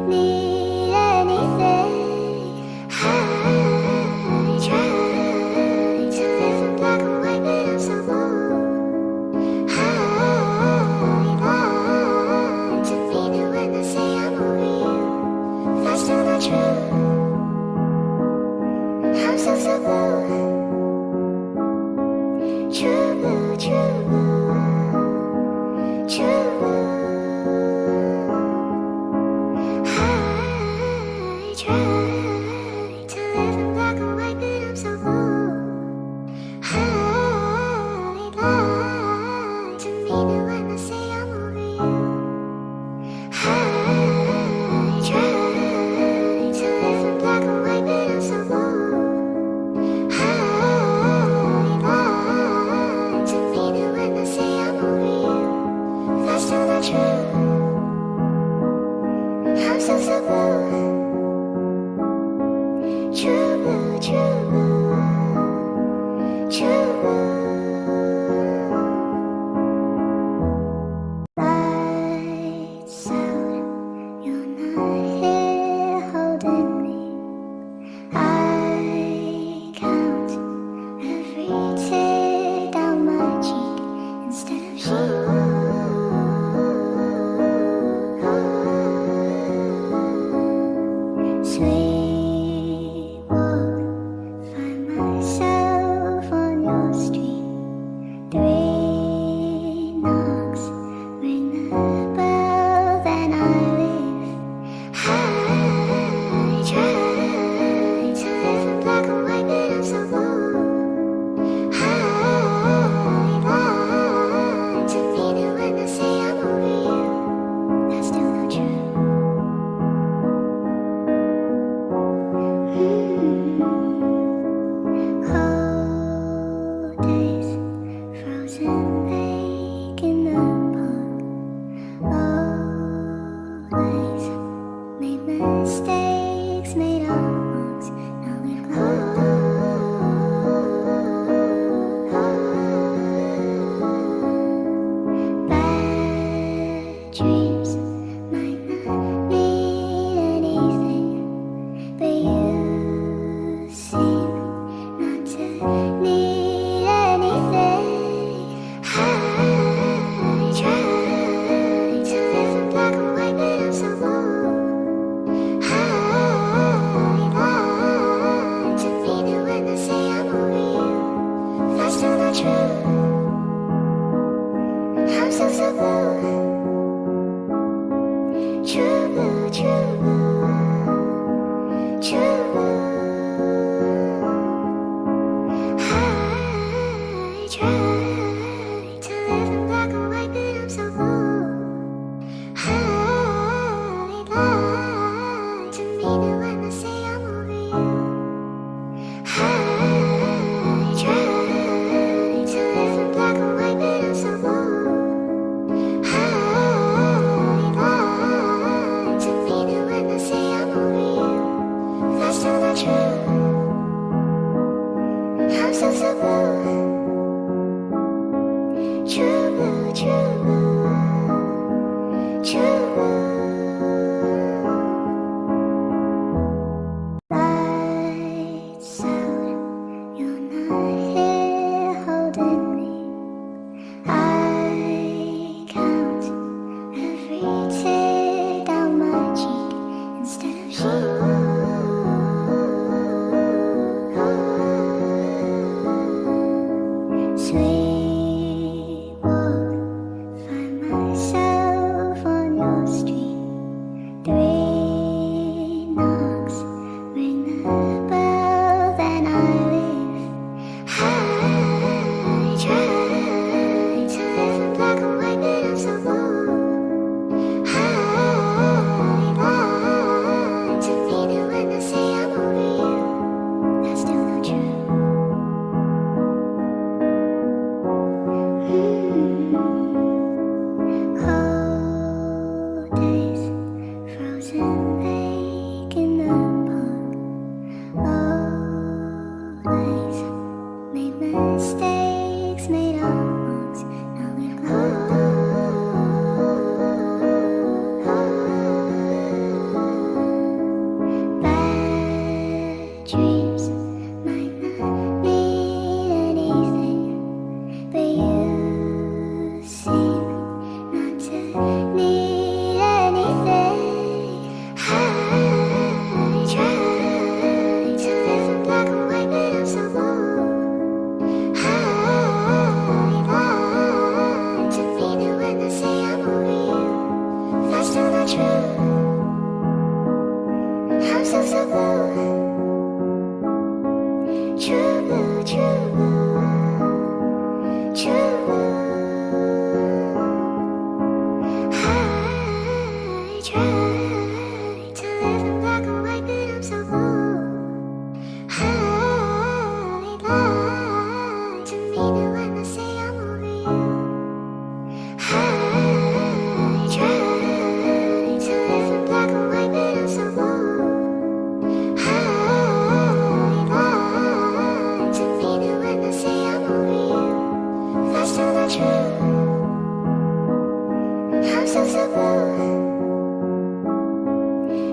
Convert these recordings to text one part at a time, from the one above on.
need anything. I try to live in black and white, but I'm so bold. I lie to me that when I say I'm over you, that's still not true. I'm so blue. True blue, true blue, true blue. I try to live in black and white, but I'm so blue. I lie to me that when I say I'm over you. I try to live in black and white, but I'm so blue. I lie to me that when I say I'm over you, that's still not true. I'm so blue. True blue, true blue, true blue. Lights out, you're not here holding me. I count every tear down my cheek instead of sheep.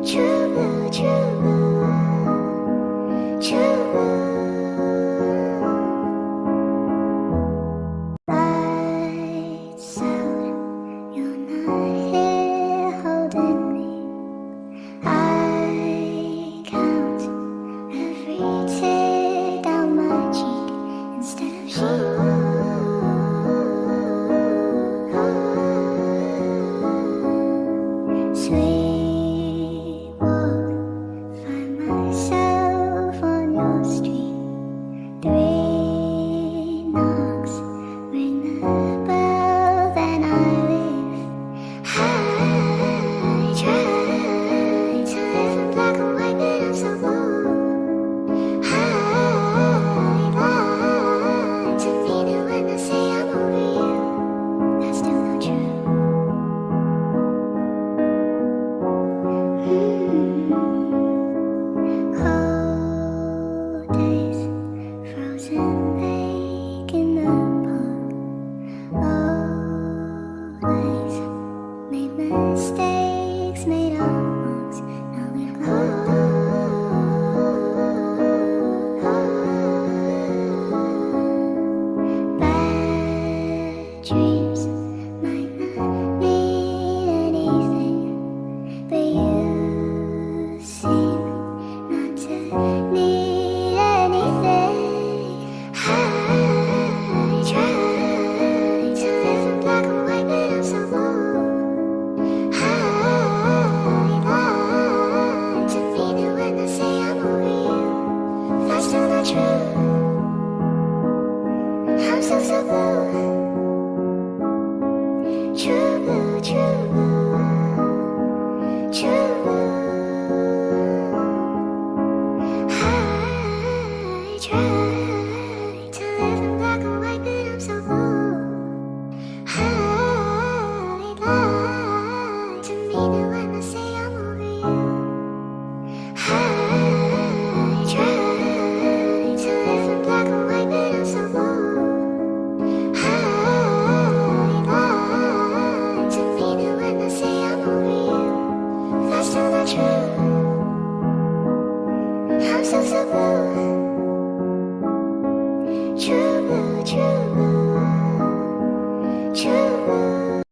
True blue, true blue, true blue. Lights out, you're not here holding me. I count every tear down my cheek instead of sweet walk, find myself on your street. 3 knocks, ring the bell, then I leave. I try to live in black and white, but I'm so bold. I lie to me that when I say I'm over you, that's still not true. Cold days, frozen lake in the park. Always made mistakes, made up